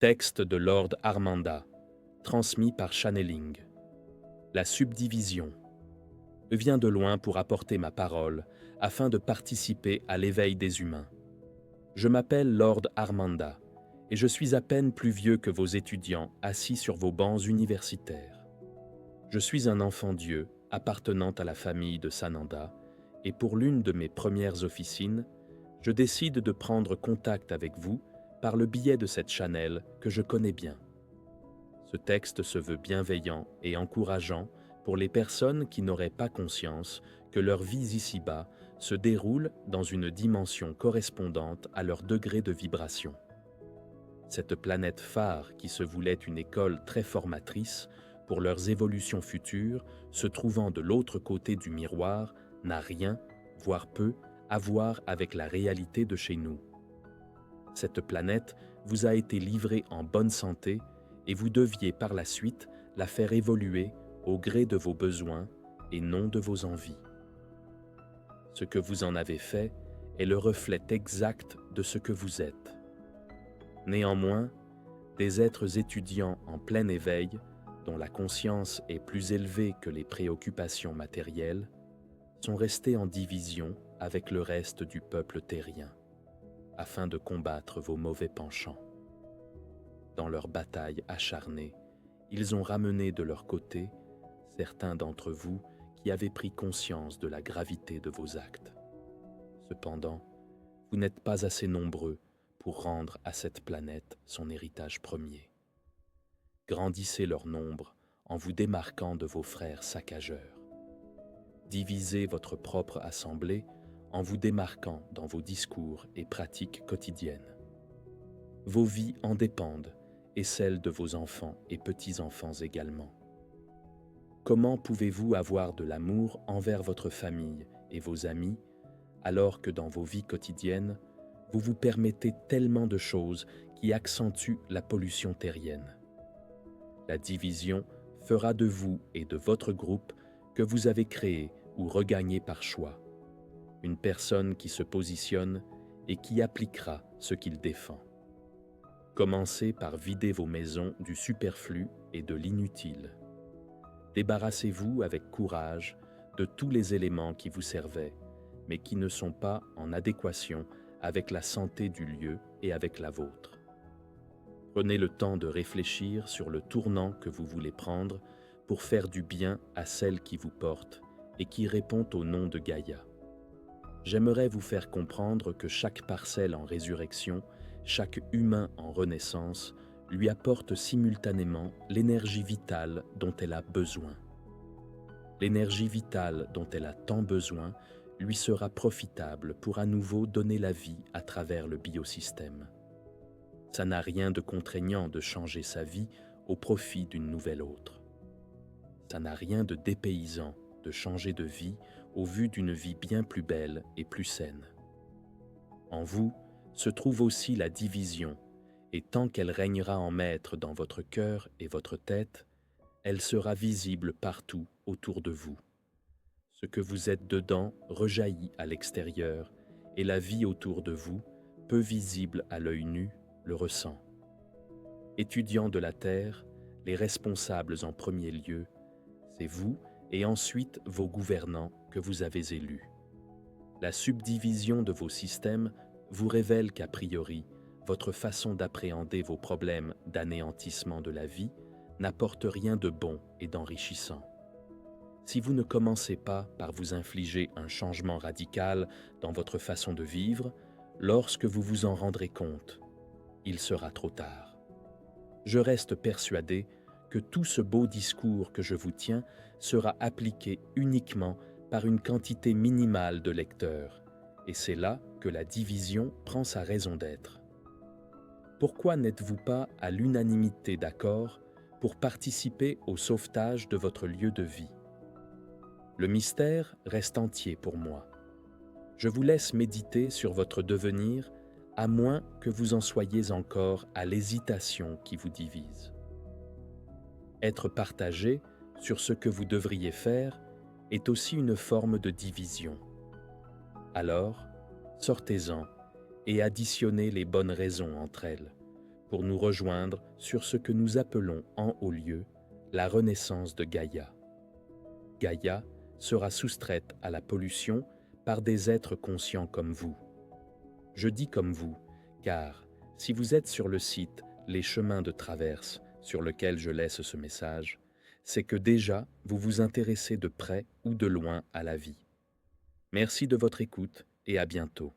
Texte de Lord Armanda, transmis par Channeling. La subdivision. Je viens de loin pour apporter ma parole, afin de participer à l'éveil des humains. Je m'appelle Lord Armanda, et je suis à peine plus vieux que vos étudiants assis sur vos bancs universitaires. Je suis un enfant Dieu appartenant à la famille de Sananda, et pour l'une de mes premières officines, je décide de prendre contact avec vous par le biais de cette channel que je connais bien. Ce texte se veut bienveillant et encourageant pour les personnes qui n'auraient pas conscience que leur vie ici-bas se déroule dans une dimension correspondante à leur degré de vibration. Cette planète phare qui se voulait une école très formatrice pour leurs évolutions futures, se trouvant de l'autre côté du miroir, n'a rien, voire peu, à voir avec la réalité de chez nous. Cette planète vous a été livrée en bonne santé et vous deviez par la suite la faire évoluer au gré de vos besoins et non de vos envies. Ce que vous en avez fait est le reflet exact de ce que vous êtes. Néanmoins, des êtres étudiants en plein éveil, dont la conscience est plus élevée que les préoccupations matérielles, sont restés en division avec le reste du peuple terrien, afin de combattre vos mauvais penchants. Dans leur bataille acharnée, ils ont ramené de leur côté certains d'entre vous qui avaient pris conscience de la gravité de vos actes. Cependant, vous n'êtes pas assez nombreux pour rendre à cette planète son héritage premier. Grandissez leur nombre en vous démarquant de vos frères saccageurs. Divisez votre propre assemblée en vous démarquant dans vos discours et pratiques quotidiennes. Vos vies en dépendent et celles de vos enfants et petits-enfants également. Comment pouvez-vous avoir de l'amour envers votre famille et vos amis alors que dans vos vies quotidiennes, vous vous permettez tellement de choses qui accentuent la pollution terrienne? La division fera de vous et de votre groupe que vous avez créé ou regagné par choix une personne qui se positionne et qui appliquera ce qu'il défend. Commencez par vider vos maisons du superflu et de l'inutile. Débarrassez-vous avec courage de tous les éléments qui vous servaient, mais qui ne sont pas en adéquation avec la santé du lieu et avec la vôtre. Prenez le temps de réfléchir sur le tournant que vous voulez prendre pour faire du bien à celle qui vous porte et qui répond au nom de Gaïa. J'aimerais vous faire comprendre que chaque parcelle en résurrection, chaque humain en renaissance, lui apporte simultanément l'énergie vitale dont elle a besoin. L'énergie vitale dont elle a tant besoin lui sera profitable pour à nouveau donner la vie à travers le biosystème. Ça n'a rien de contraignant de changer sa vie au profit d'une nouvelle autre. Ça n'a rien de dépaysant de changer de vie au vu d'une vie bien plus belle et plus saine. En vous se trouve aussi la division, et tant qu'elle régnera en maître dans votre cœur et votre tête, elle sera visible partout autour de vous. Ce que vous êtes dedans rejaillit à l'extérieur, et la vie autour de vous, peu visible à l'œil nu, le ressent. Étudiants de la terre, les responsables en premier lieu, c'est vous et ensuite vos gouvernants que vous avez élus. La subdivision de vos systèmes vous révèle qu'a priori, votre façon d'appréhender vos problèmes d'anéantissement de la vie n'apporte rien de bon et d'enrichissant. Si vous ne commencez pas par vous infliger un changement radical dans votre façon de vivre, lorsque vous vous en rendrez compte, il sera trop tard. Je reste persuadé que tout ce beau discours que je vous tiens sera appliqué uniquement par une quantité minimale de lecteurs, et c'est là que la division prend sa raison d'être. Pourquoi n'êtes-vous pas à l'unanimité d'accord pour participer au sauvetage de votre lieu de vie? Le mystère reste entier pour moi. Je vous laisse méditer sur votre devenir, à moins que vous en soyez encore à l'hésitation qui vous divise. Être partagé sur ce que vous devriez faire est aussi une forme de division. Alors, sortez-en et additionnez les bonnes raisons entre elles, pour nous rejoindre sur ce que nous appelons en haut lieu la renaissance de Gaïa. Gaïa sera soustraite à la pollution par des êtres conscients comme vous. Je dis comme vous, car si vous êtes sur le site Les chemins de traverse sur lequel je laisse ce message, c'est que déjà vous vous intéressez de près ou de loin à la vie. Merci de votre écoute et à bientôt.